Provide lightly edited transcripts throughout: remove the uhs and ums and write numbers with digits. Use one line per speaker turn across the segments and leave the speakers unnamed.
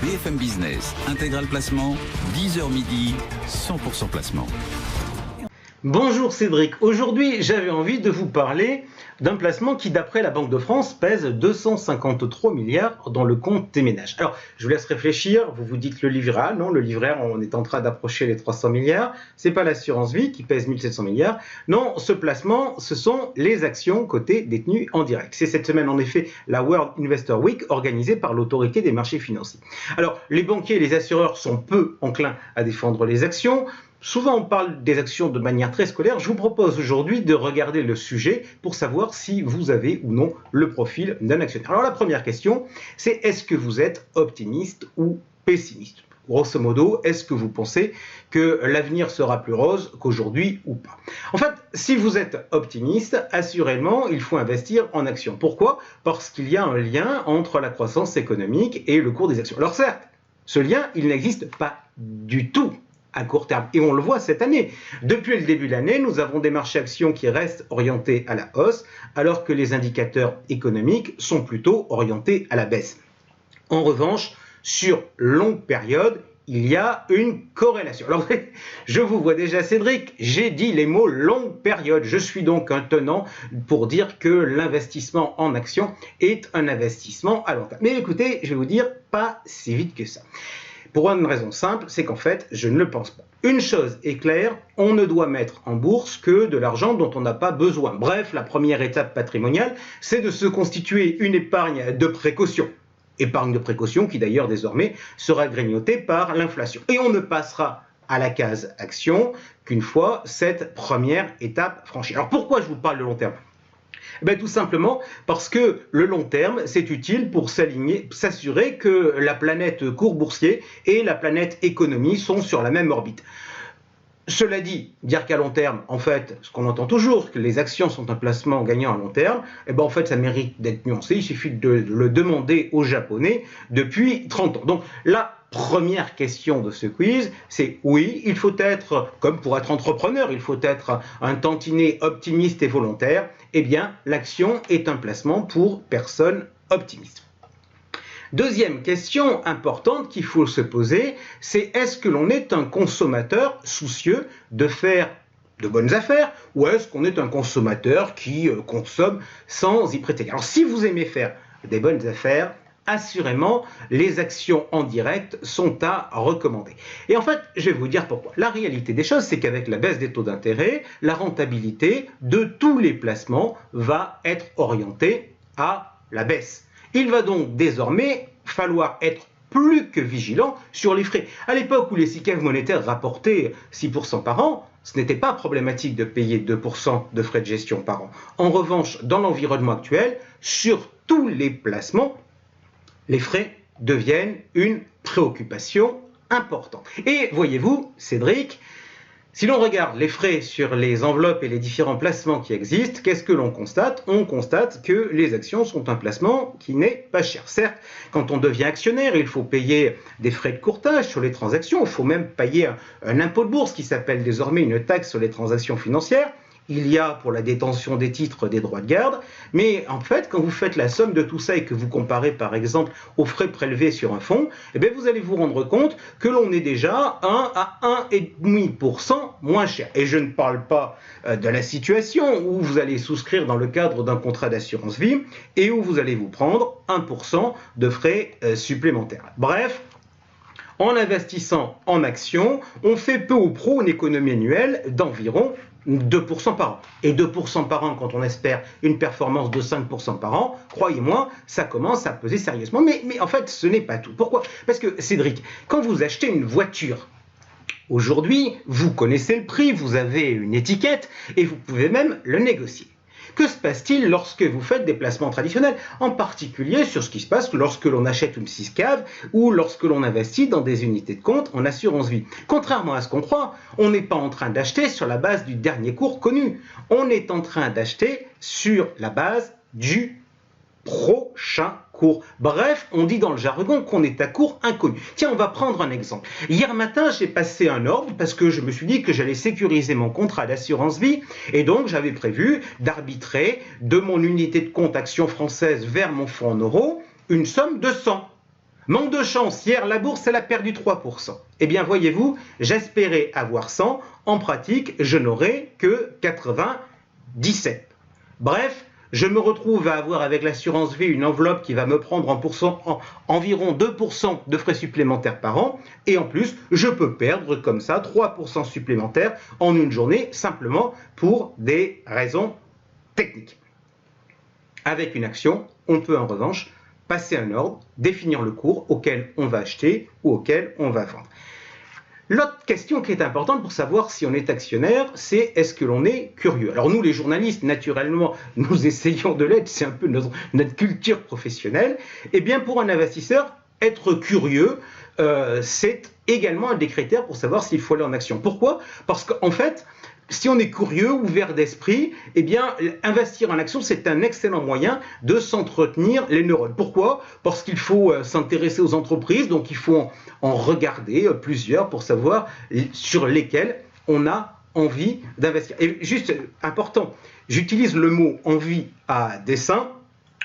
BFM Business, intégral placement, 10h midi, 100% placement.
Bonjour Cédric, aujourd'hui j'avais envie de vous parler d'un placement qui d'après la Banque de France pèse 253 milliards dans le compte des ménages. Alors je vous laisse réfléchir, vous vous dites le livret A, non le livret A on est en train d'approcher les 300 milliards, c'est pas l'assurance vie qui pèse 1700 milliards, non ce placement ce sont les actions cotées détenues en direct. C'est cette semaine en effet la World Investor Week organisée par l'autorité des marchés financiers. Alors les banquiers et les assureurs sont peu enclins à défendre les actions. Souvent on parle des actions de manière très scolaire, je vous propose aujourd'hui de regarder le sujet pour savoir si vous avez ou non le profil d'un actionnaire. Alors la première question, c'est est-ce que vous êtes optimiste ou pessimiste ? Grosso modo, est-ce que vous pensez que l'avenir sera plus rose qu'aujourd'hui ou pas ? En fait, si vous êtes optimiste, assurément, il faut investir en actions. Pourquoi ? Parce qu'il y a un lien entre la croissance économique et le cours des actions. Alors certes, ce lien, il n'existe pas du tout à court terme. Et on le voit cette année. Depuis le début de l'année, nous avons des marchés actions qui restent orientés à la hausse, alors que les indicateurs économiques sont plutôt orientés à la baisse. En revanche, sur longue période, il y a une corrélation. Alors, je vous vois déjà, Cédric, j'ai dit les mots longue période. Je suis donc un tenant pour dire que l'investissement en actions est un investissement à long terme. Mais écoutez, je vais vous dire, pas si vite que ça. Pour une raison simple, c'est qu'en fait, je ne le pense pas. Une chose est claire, on ne doit mettre en bourse que de l'argent dont on n'a pas besoin. Bref, la première étape patrimoniale, c'est de se constituer une épargne de précaution. Épargne de précaution qui d'ailleurs désormais sera grignotée par l'inflation. Et on ne passera à la case action qu'une fois cette première étape franchie. Alors pourquoi je vous parle de long terme ? Tout simplement parce que le long terme, c'est utile pour s'assurer que la planète cours boursier et la planète économie sont sur la même orbite. Cela dit, dire qu'à long terme, en fait, ce qu'on entend toujours, que les actions sont un placement gagnant à long terme, en fait, ça mérite d'être nuancé. Il suffit de le demander aux Japonais depuis 30 ans. Donc là, première question de ce quiz, c'est oui, il faut être, comme pour être entrepreneur, il faut être un tantinet optimiste et volontaire. Eh bien, l'action est un placement pour personnes optimistes. Deuxième question importante qu'il faut se poser, c'est est-ce que l'on est un consommateur soucieux de faire de bonnes affaires ou est-ce qu'on est un consommateur qui consomme sans y prêter? Alors si vous aimez faire des bonnes affaires, assurément, les actions en direct sont à recommander. Et en fait, je vais vous dire pourquoi. La réalité des choses, c'est qu'avec la baisse des taux d'intérêt, la rentabilité de tous les placements va être orientée à la baisse. Il va donc désormais falloir être plus que vigilant sur les frais. À l'époque où les SICAV monétaires rapportaient 6% par an, ce n'était pas problématique de payer 2% de frais de gestion par an. En revanche, dans l'environnement actuel, sur tous les placements, les frais deviennent une préoccupation importante. Et voyez-vous, Cédric, si l'on regarde les frais sur les enveloppes et les différents placements qui existent, qu'est-ce que l'on constate ? On constate que les actions sont un placement qui n'est pas cher. Certes, quand on devient actionnaire, il faut payer des frais de courtage sur les transactions, il faut même payer un impôt de bourse qui s'appelle désormais une taxe sur les transactions financières. Il y a pour la détention des titres des droits de garde, mais en fait, quand vous faites la somme de tout ça et que vous comparez par exemple aux frais prélevés sur un fonds, vous allez vous rendre compte que l'on est déjà 1 à 1,5% moins cher. Et je ne parle pas de la situation où vous allez souscrire dans le cadre d'un contrat d'assurance vie et où vous allez vous prendre 1% de frais supplémentaires. Bref, en investissant en actions, on fait peu ou prou une économie annuelle d'environ 2% par an. Et 2% par an, quand on espère une performance de 5% par an, croyez-moi, ça commence à peser sérieusement. Mais en fait, ce n'est pas tout. Pourquoi ? Parce que, Cédric, quand vous achetez une voiture, aujourd'hui, vous connaissez le prix, vous avez une étiquette et vous pouvez même le négocier. Que se passe-t-il lorsque vous faites des placements traditionnels, en particulier sur ce qui se passe lorsque l'on achète une SICAV ou lorsque l'on investit dans des unités de compte en assurance vie? Contrairement à ce qu'on croit, on n'est pas en train d'acheter sur la base du dernier cours connu. On est en train d'acheter sur la base du prochain cours. Bref, on dit dans le jargon qu'on est à cours inconnu. Tiens, on va prendre un exemple. Hier matin, j'ai passé un ordre parce que je me suis dit que j'allais sécuriser mon contrat d'assurance vie et donc j'avais prévu d'arbitrer de mon unité de compte Action française vers mon fonds en euros une somme de 100. Manque de chance, hier la bourse elle a perdu 3%. Eh bien voyez-vous, j'espérais avoir 100, en pratique je n'aurai que 97. Bref, je me retrouve à avoir avec l'assurance vie une enveloppe qui va me prendre environ 2% de frais supplémentaires par an, et en plus je peux perdre comme ça 3% supplémentaires en une journée simplement pour des raisons techniques. Avec une action, on peut en revanche passer un ordre, définir le cours auquel on va acheter ou auquel on va vendre. L'autre question qui est importante pour savoir si on est actionnaire, c'est est-ce que l'on est curieux? Alors nous, les journalistes, naturellement, nous essayons de l'être, c'est un peu notre culture professionnelle. Eh bien, pour un investisseur, être curieux, c'est également un des critères pour savoir s'il faut aller en action. Pourquoi? Parce qu'en fait, si on est curieux, ouvert d'esprit, eh bien, investir en action, c'est un excellent moyen de s'entretenir les neurones. Pourquoi? Parce qu'il faut s'intéresser aux entreprises, donc il faut en regarder plusieurs pour savoir sur lesquelles on a envie d'investir. Et juste, important, j'utilise le mot envie à dessein.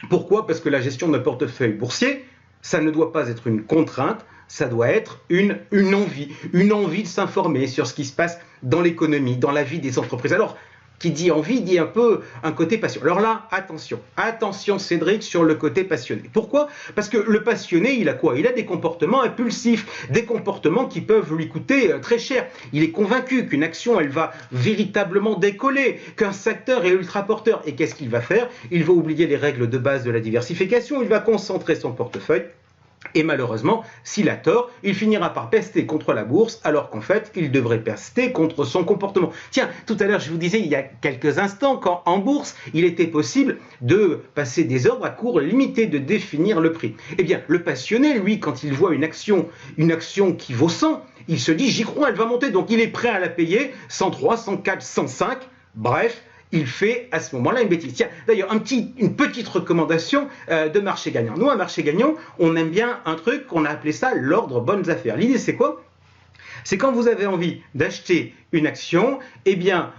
Pourquoi? Parce que la gestion d'un portefeuille boursier, ça ne doit pas être une contrainte, ça doit être une envie de s'informer sur ce qui se passe dans l'économie, dans la vie des entreprises. Alors, qui dit envie, dit un peu un côté passion. Alors là, attention Cédric sur le côté passionné. Pourquoi? Parce que le passionné, il a quoi? Il a des comportements impulsifs, des comportements qui peuvent lui coûter très cher. Il est convaincu qu'une action, elle va véritablement décoller, qu'un secteur est ultra porteur. Et qu'est-ce qu'il va faire? Il va oublier les règles de base de la diversification, il va concentrer son portefeuille. Et malheureusement, s'il a tort, il finira par pester contre la bourse, alors qu'en fait, il devrait pester contre son comportement. Tiens, tout à l'heure, je vous disais, il y a quelques instants, qu'en bourse, il était possible de passer des ordres à cours limité, de définir le prix. Eh bien, le passionné, lui, quand il voit une action qui vaut 100, il se dit, j'y crois, elle va monter, donc il est prêt à la payer, 103, 104, 105, bref, il fait à ce moment-là une bêtise. Tiens, d'ailleurs, une petite recommandation de marché gagnant. Nous, à marché gagnant, on aime bien un truc qu'on a appelé ça l'ordre bonnes affaires. L'idée, c'est quoi? C'est quand vous avez envie d'acheter une action, eh bien,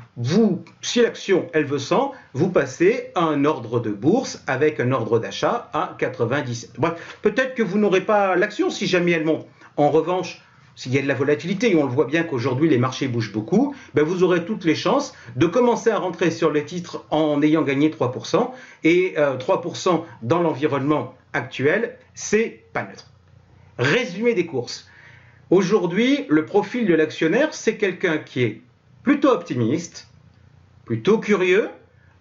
si l'action, elle veut 100, vous passez à un ordre de bourse avec un ordre d'achat à 97. Bref, peut-être que vous n'aurez pas l'action si jamais elle monte. En revanche, s'il y a de la volatilité, et on le voit bien qu'aujourd'hui les marchés bougent beaucoup, ben vous aurez toutes les chances de commencer à rentrer sur les titres en ayant gagné 3%. Et 3% dans l'environnement actuel, c'est pas neutre. Résumé des courses. Aujourd'hui, le profil de l'actionnaire, c'est quelqu'un qui est plutôt optimiste, plutôt curieux,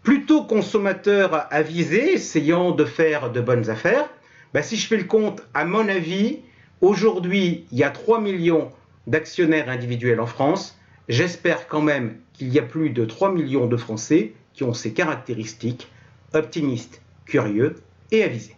plutôt consommateur avisé, essayant de faire de bonnes affaires. Ben, si je fais le compte, à mon avis, aujourd'hui, il y a 3 millions d'actionnaires individuels en France. J'espère quand même qu'il y a plus de 3 millions de Français qui ont ces caractéristiques, optimistes, curieux et avisés.